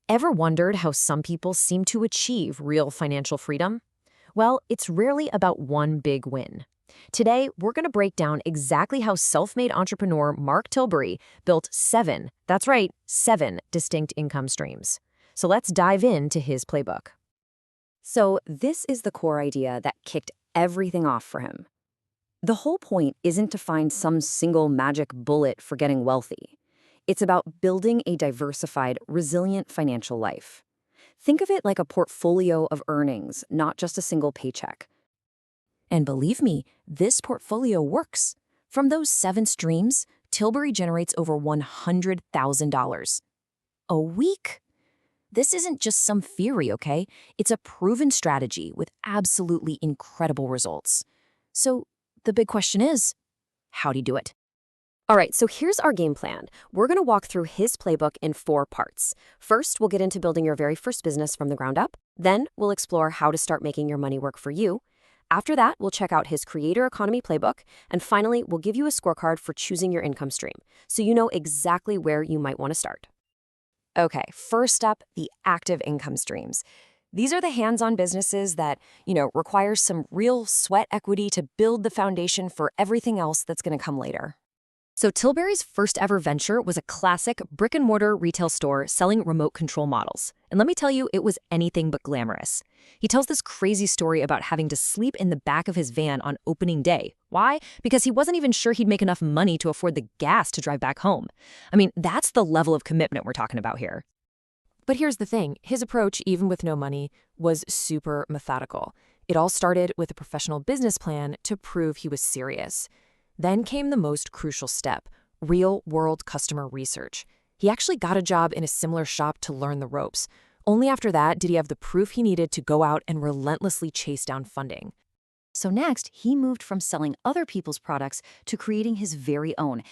Ever wondered how some people seem to achieve real financial freedom? Well, it's rarely about one big win. Today, we're going to break down exactly how self-made entrepreneur Mark Tilbury built that's right, seven distinct income streams. So let's dive into his playbook. So, this is the core idea that kicked everything off for him. The whole point isn't to find some single magic bullet for getting wealthy. It's about building a diversified, resilient financial life. Think of it like a portfolio of earnings, not just a single paycheck. And believe me, this portfolio works. From those seven streams, Tilbury generates over $100,000 a week. This isn't just some theory, okay? It's a proven strategy with absolutely incredible results. So the big question is, how do you do it? All right, so here's our game plan. We're going to walk through his playbook in 4 parts. First, we'll get into building your very first business from the ground up. Then, we'll explore how to start making your money work for you. After that, we'll check out his creator economy playbook. And finally, we'll give you a scorecard for choosing your income stream, so you know exactly where you might want to start. Okay, first up, the active income streams. These are the hands-on businesses that, require some real sweat equity to build the foundation for everything else that's going to come later. So Tilbury's first ever venture was a classic brick-and-mortar retail store selling remote control models. And let me tell you, it was anything but glamorous. He tells this crazy story about having to sleep in the back of his van on opening day. Why? Because he wasn't even sure he'd make enough money to afford the gas to drive back home. I mean, that's the level of commitment we're talking about here. But here's the thing. His approach, even with no money, was super methodical. It all started with a professional business plan to prove he was serious. Then came the most crucial step, real-world customer research. He actually got a job in a similar shop to learn the ropes. Only after that did he have the proof he needed to go out and relentlessly chase down funding. So next, he moved from selling other people's products to creating his very own.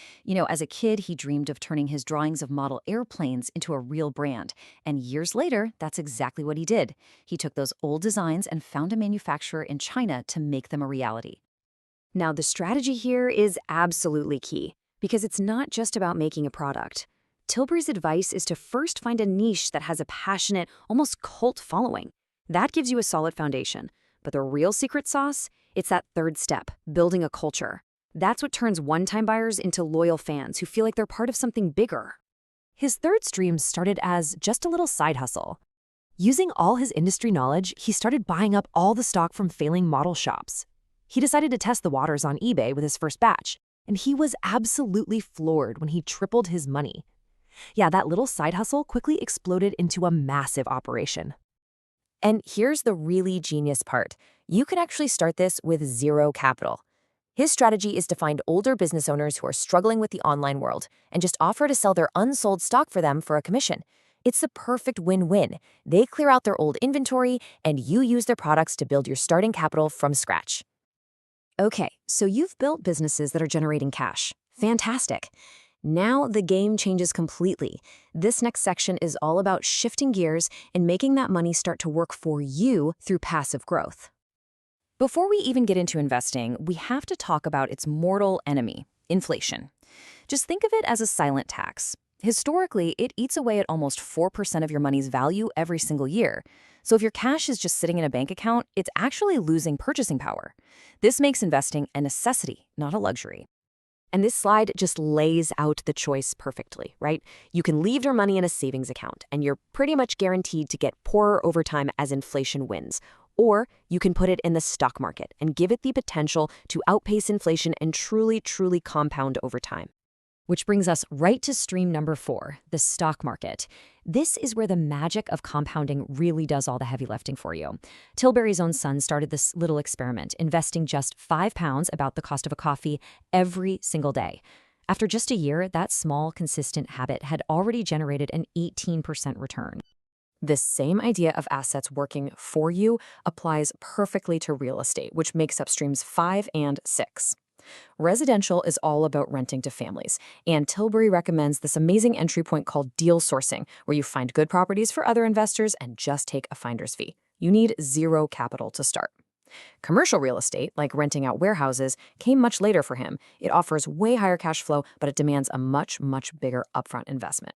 As a kid, he dreamed of turning his drawings of model airplanes into a real brand. And years later, that's exactly what he did. He took those old designs and found a manufacturer in China to make them a reality. Now, the strategy here is absolutely key, because it's not just about making a product. Tilbury's advice is to first find a niche that has a passionate, almost cult following. That gives you a solid foundation. But the real secret sauce? It's that third step, building a culture. That's what turns one-time buyers into loyal fans who feel like they're part of something bigger. His third stream started as just a little side hustle. Using all his industry knowledge, he started buying up all the stock from failing model shops. He decided to test the waters on eBay with his first batch, and he was absolutely floored when he tripled his money. Yeah, that little side hustle quickly exploded into a massive operation. And here's the really genius part. You can actually start this with zero capital. His strategy is to find older business owners who are struggling with the online world and just offer to sell their unsold stock for them for a commission. It's the perfect win-win. They clear out their old inventory, and you use their products to build your starting capital from scratch. Okay, so you've built businesses that are generating cash. Fantastic. Now the game changes completely. This next section is all about shifting gears and making that money start to work for you through passive growth. Before we even get into investing, we have to talk about its mortal enemy, inflation. Just think of it as a silent tax. Historically, it eats away at almost 4% of your money's value every single year. So if your cash is just sitting in a bank account, it's actually losing purchasing power. This makes investing a necessity, not a luxury. And this slide just lays out the choice perfectly, right? You can leave your money in a savings account, and you're pretty much guaranteed to get poorer over time as inflation wins. Or you can put it in the stock market and give it the potential to outpace inflation and truly, truly compound over time. Which brings us right to stream number 4, the stock market. This is where the magic of compounding really does all the heavy lifting for you. Tilbury's own son started this little experiment, investing just £5, about the cost of a coffee, every single day. After just a year, that small, consistent habit had already generated an 18% return. This same idea of assets working for you applies perfectly to real estate, which makes up streams 5 and 6. Residential is all about renting to families, and Tilbury recommends this amazing entry point called deal sourcing, where you find good properties for other investors and just take a finder's fee. You need zero capital to start. Commercial real estate, like renting out warehouses, came much later for him. It offers way higher cash flow, but it demands a much, much bigger upfront investment.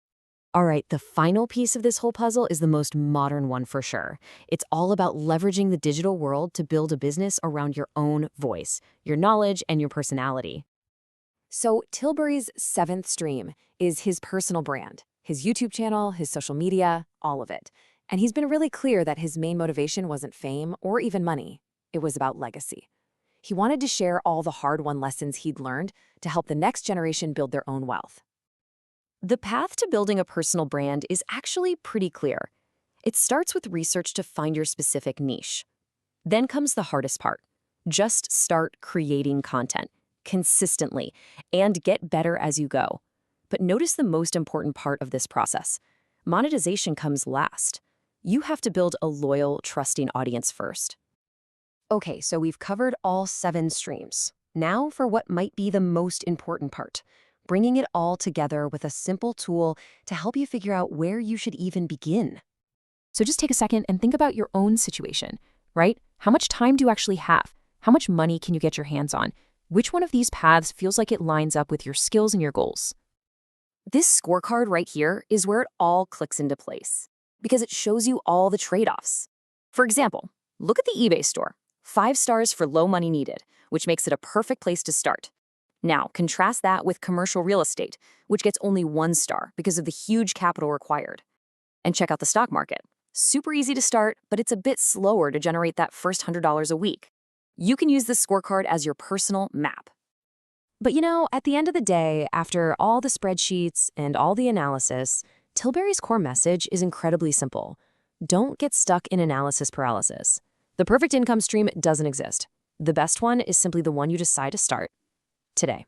All right, the final piece of this whole puzzle is the most modern one for sure. It's all about leveraging the digital world to build a business around your own voice, your knowledge, and your personality. So, Tilbury's seventh stream is his personal brand, his YouTube channel, his social media, all of it. And he's been really clear that his main motivation wasn't fame or even money. It was about legacy. He wanted to share all the hard-won lessons he'd learned to help the next generation build their own wealth. The path to building a personal brand is actually pretty clear. It starts with research to find your specific niche. Then comes the hardest part. Just start creating content consistently and get better as you go. But notice the most important part of this process. Monetization comes last. You have to build a loyal, trusting audience first. Okay, so we've covered all 7 streams. Now for what might be the most important part. Bringing it all together with a simple tool to help you figure out where you should even begin. So just take a second and think about your own situation, right? How much time do you actually have? How much money can you get your hands on? Which one of these paths feels like it lines up with your skills and your goals? This scorecard right here is where it all clicks into place because it shows you all the trade-offs. For example, look at the eBay store. 5 stars for low money needed, which makes it a perfect place to start. Now, contrast that with commercial real estate, which gets only 1 star because of the huge capital required. And check out the stock market. Super easy to start, but it's a bit slower to generate that first $100 a week. You can use this scorecard as your personal map. But at the end of the day, after all the spreadsheets and all the analysis, Tilbury's core message is incredibly simple. Don't get stuck in analysis paralysis. The perfect income stream doesn't exist. The best one is simply the one you decide to start today.